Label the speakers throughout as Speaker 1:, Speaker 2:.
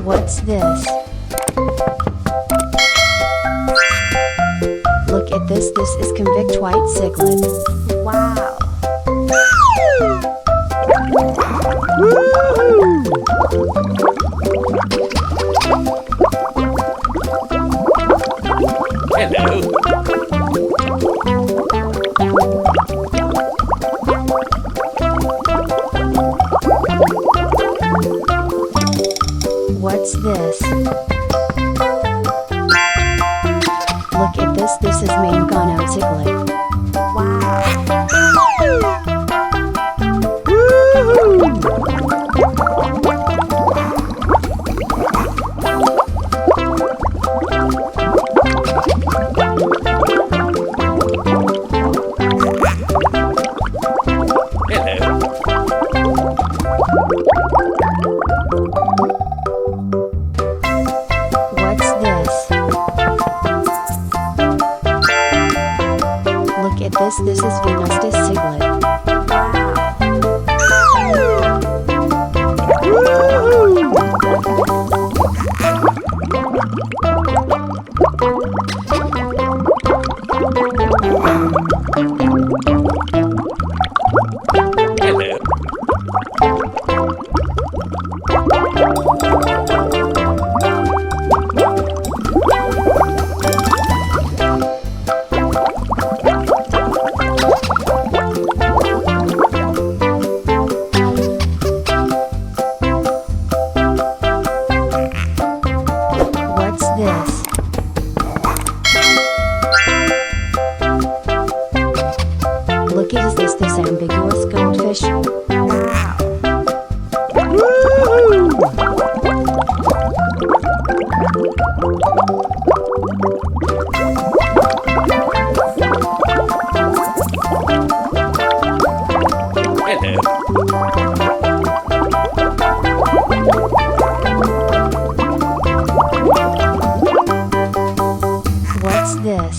Speaker 1: What's this? Look at this. This is convict white cichlid. Wow.
Speaker 2: Hello.
Speaker 1: What's this? Look at this. This is Mangano cichlid. Wow. What's this? Look at this. This is Venustus cichlid. What's this? Look at this ambiguous goldfish. Wow. What's this?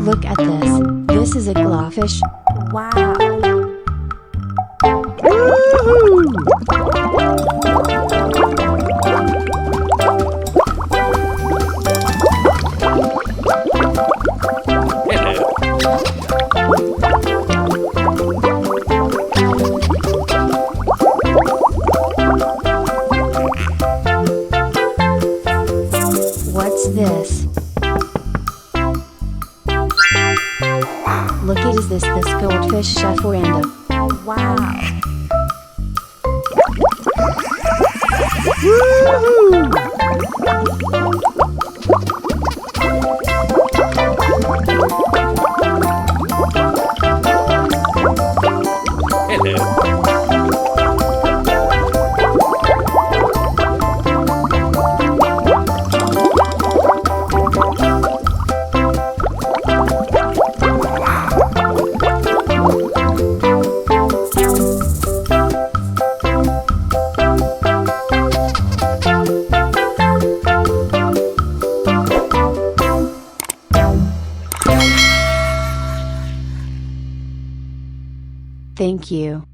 Speaker 1: Look at this. This is a glowfish. Wow. What's this? Look at this goldfish chef random. Wow. Thank you.